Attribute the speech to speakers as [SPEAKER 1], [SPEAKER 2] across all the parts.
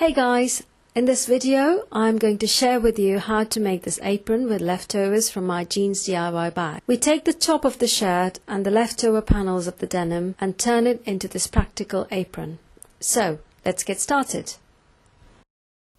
[SPEAKER 1] Hey guys, in this video I'm going to share with you how to make this apron with leftovers from my jeans DIY bag. We take the top of the shirt and the leftover panels of the denim and turn it into this practical apron. So let's get started.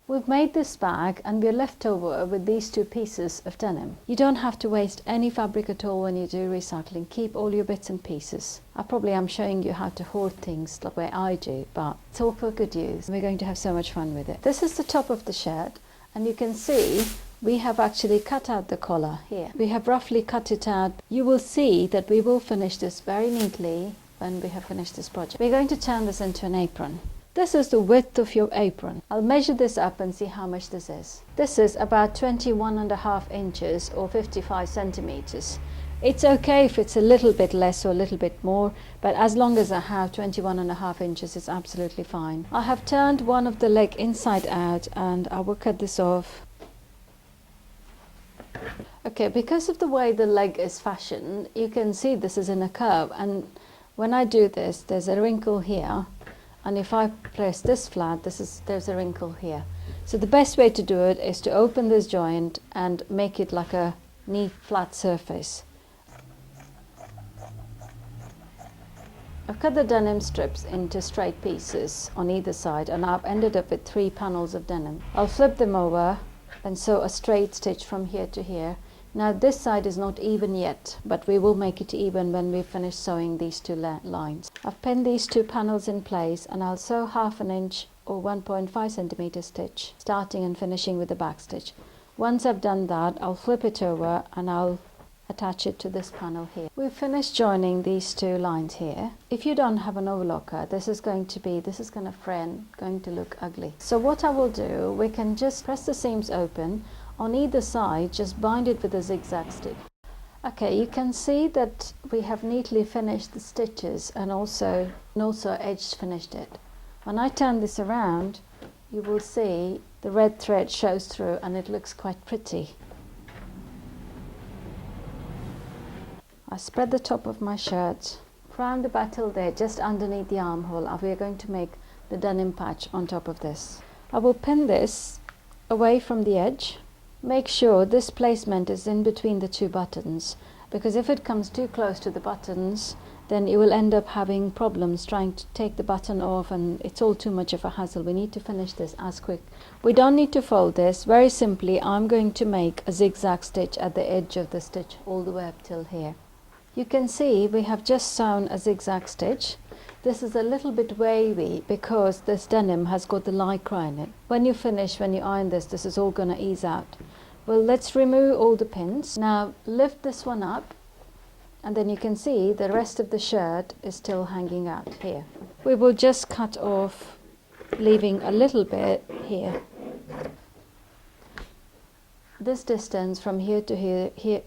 [SPEAKER 1] We've made this bag and we're left over with these two pieces of denim. You don't have to waste any fabric at all when you do recycling. Keep all your bits and pieces. I probably am showing you how to hoard things the way I do, but it's all for good use. We're going to have so much fun with it. This is the top of the shirt and you can see we have actually cut out the collar here. We have roughly cut it out. You will see that we will finish this very neatly when we have finished this project. We're going to turn this into an apron. This is the width of your apron. I'll measure this up and see how much this is. This is about 21.5 inches or 55 centimeters. It's okay if it's a little bit less or a little bit more, but as long as I have 21.5 inches, it's absolutely fine. I have turned one of the leg inside out and I will cut this off. Okay, because of the way the leg is fashioned, you can see this is in a curve, and when I do this, there's a wrinkle here. And if I press this flat, there's a wrinkle here. So the best way to do it is to open this joint and make it like a neat flat surface. I've cut the denim strips into straight pieces on either side and I've ended up with 3 panels of denim. I'll flip them over and sew a straight stitch from here to here. Now this side is not even yet, but we will make it even when we finish sewing these two lines. I've pinned these 2 panels in place and I'll sew 1/2 inch or 1.5 centimeter stitch, starting and finishing with the back stitch. Once I've done that, I'll flip it over and I'll attach it to this panel here. We've finished joining these 2 lines here. If you don't have an overlocker, this is going to look ugly. So what I will do, we can just press the seams open. On either side, just bind it with a zigzag stitch. Okay, you can see that we have neatly finished the stitches and also edge finished it. When I turn this around, you will see the red thread shows through and it looks quite pretty. I spread the top of my shirt round about till there, just underneath the armhole, and we are going to make the denim patch on top of this. I will pin this away from the edge. Make sure this placement is in between the 2 buttons, because if it comes too close to the buttons, then you will end up having problems trying to take the button off and it's all too much of a hassle. We need to finish this as quick. We don't need to fold this. Very simply, I'm going to make a zigzag stitch at the edge of the stitch all the way up till here. You can see we have just sewn a zigzag stitch. This is a little bit wavy because this denim has got the lycra in it. When you finish, when you iron this is all going to ease out. Well, let's remove all the pins. Now lift this one up and then you can see the rest of the shirt is still hanging out here. We will just cut off, leaving a little bit here. This distance from here to here,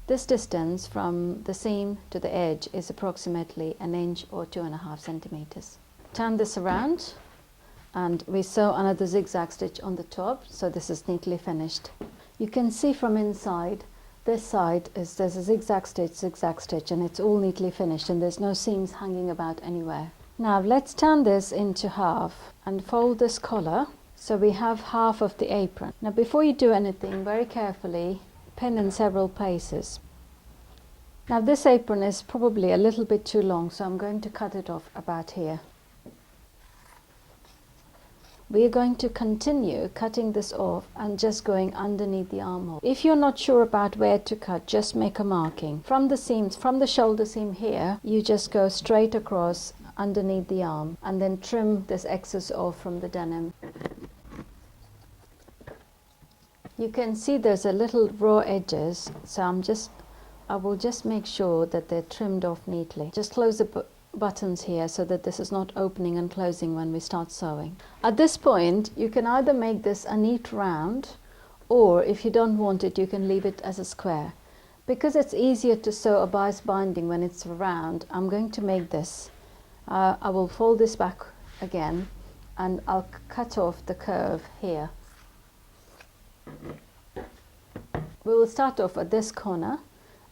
[SPEAKER 1] this distance from the seam to the edge is approximately 1 inch or 2.5 centimeters. Turn this around and we sew another zigzag stitch on the top, so this is neatly finished. You can see from inside, this side there's a zigzag stitch, and it's all neatly finished and there's no seams hanging about anywhere. Now let's turn this into half and fold this collar so we have half of the apron. Now before you do anything, very carefully pin in several places. Now this apron is probably a little bit too long, so I'm going to cut it off about here. We are going to continue cutting this off and just going underneath the armhole. If you're not sure about where to cut, just make a marking. From the seams, from the shoulder seam here, you just go straight across underneath the arm and then trim this excess off from the denim. You can see there's a little raw edges, so I will just make sure that they're trimmed off neatly. Just close the buttons here so that this is not opening and closing when we start sewing. At this point, you can either make this a neat round, or if you don't want it, you can leave it as a square. Because it's easier to sew a bias binding when it's round, I'm going to make this. I will fold this back again and I'll cut off the curve here. We will start off at this corner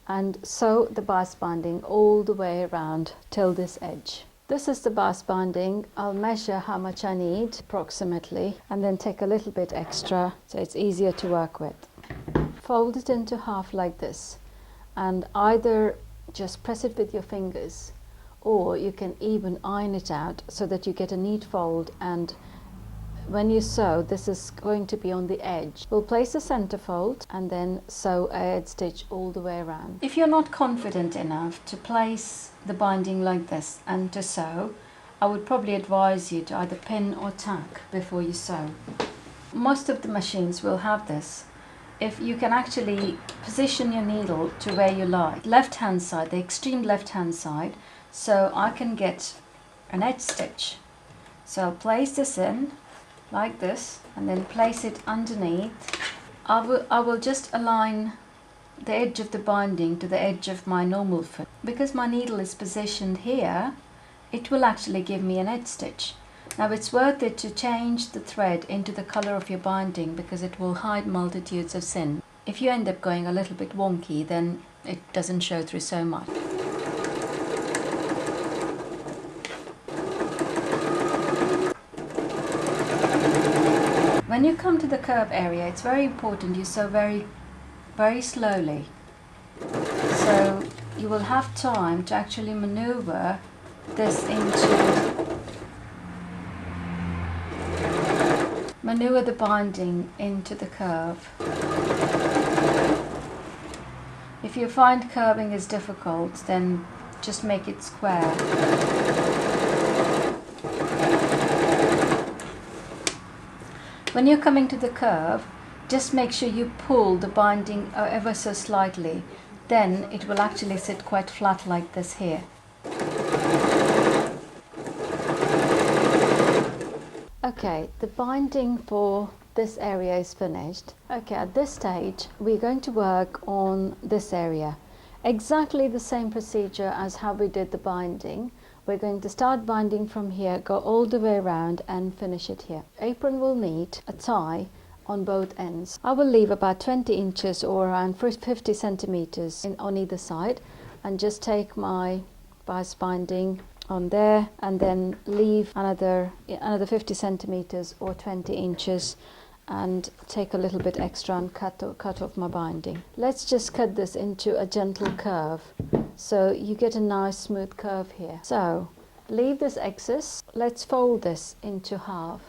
[SPEAKER 1] and sew the bias binding all the way around till this edge. This is the bias binding. I'll measure how much I need approximately and then take a little bit extra so it's easier to work with. Fold it into half like this and either just press it with your fingers or you can even iron it out so that you get a neat fold, and when you sew, this is going to be on the edge. We'll place a center fold and then sew a edge stitch all the way around. If you're not confident enough to place the binding like this and to sew, I would probably advise you to either pin or tack before you sew. Most of the machines will have this. If you can actually position your needle to where you like, left hand side, the extreme left hand side, so I can get an edge stitch. So I'll place this in like this and then place it underneath. I will just align the edge of the binding to the edge of my normal foot. Because my needle is positioned here, it will actually give me an edge stitch. Now it's worth it to change the thread into the color of your binding because it will hide multitudes of sin. If you end up going a little bit wonky, then it doesn't show through so much. When you come to the curve area, it's very important you sew very slowly. So you will have time to actually maneuver this maneuver the binding into the curve. If you find curving is difficult, then just make it square. When you're coming to the curve, just make sure you pull the binding ever so slightly. Then it will actually sit quite flat like this here. Okay, the binding for this area is finished. Okay, at this stage we're going to work on this area. Exactly the same procedure as how we did the binding. We're going to start binding from here, go all the way around and finish it here. Apron will need a tie on both ends. I will leave about 20 inches or around 50 centimeters on either side and just take my bias binding on there and then leave another 50 centimeters or 20 inches and take a little bit extra and cut off my binding. Let's just cut this into a gentle curve so you get a nice smooth curve here. So leave this excess. Let's fold this into half.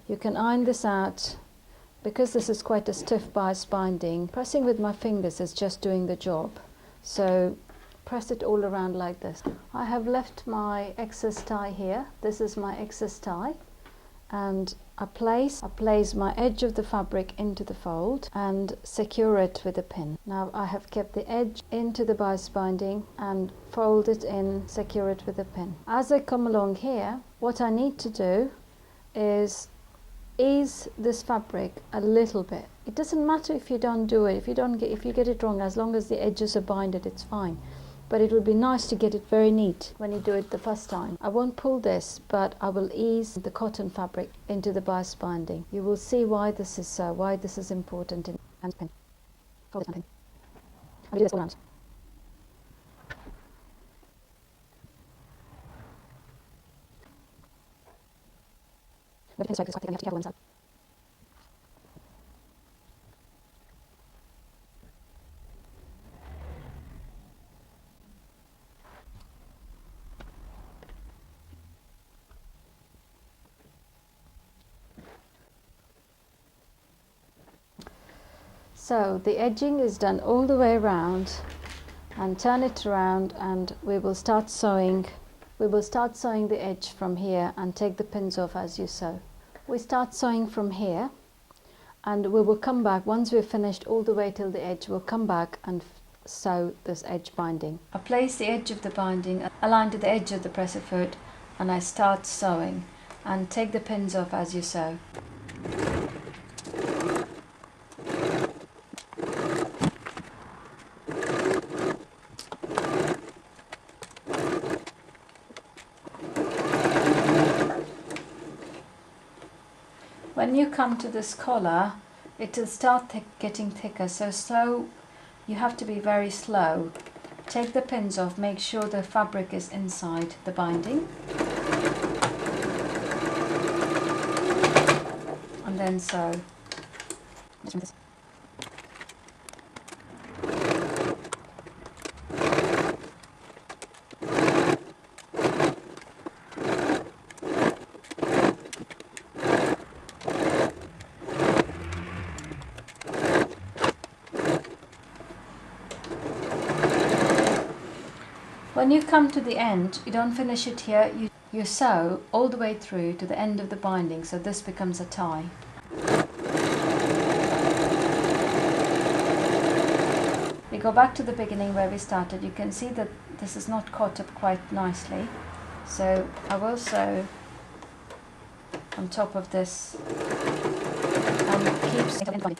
[SPEAKER 1] You can iron this out. Because this is quite a stiff bias binding, pressing with my fingers is just doing the job. So press it all around like this. I have left my excess tie here. This is my excess tie, and I place my edge of the fabric into the fold and secure it with a pin. Now I have kept the edge into the bias binding and fold it in, secure it with a pin. As I come along here, what I need to do is ease this fabric a little bit. It doesn't matter if you don't do it, if you get it wrong, as long as the edges are binded, it's fine. But it would be nice to get it very neat when you do it the first time. I won't pull this, but I will ease the cotton fabric into the bias binding. You will see why this is important in hand pin. Fold it and pin. I'll do this all around. The pin strike is quite thick and you have to be careful inside. So the edging is done all the way around, and turn it around and we will start sewing. We will start sewing the edge from here and take the pins off as you sew. We start sewing from here and we will come back once we've finished all the way till the edge. We'll come back and sew this edge binding. I place the edge of the binding aligned to the edge of the presser foot and I start sewing, and take the pins off as you sew. When you come to this collar, it will start getting thicker, so you have to be very slow Take the pins off, make sure the fabric is inside the binding, and then sew. When you come to the end, you don't finish it here, you sew all the way through to the end of the binding, so this becomes a tie. We go back to the beginning where we started. You can see that this is not caught up quite nicely, so I will sew on top of this and keep.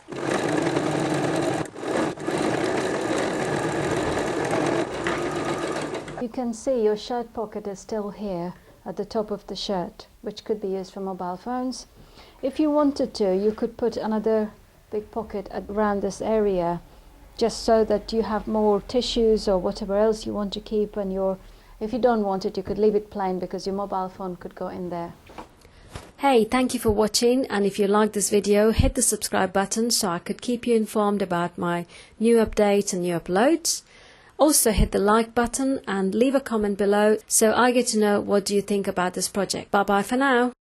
[SPEAKER 1] You can see your shirt pocket is still here at the top of the shirt, which could be used for mobile phones. If you wanted to, you could put another big pocket around this area, just so that you have more tissues or whatever else you want to keep. And if you don't want it, you could leave it plain because your mobile phone could go in there. Hey, thank you for watching, and if you like this video, hit the subscribe button so I could keep you informed about my new updates and new uploads. Also hit the like button and leave a comment below so I get to know what do you think about this project. Bye bye for now.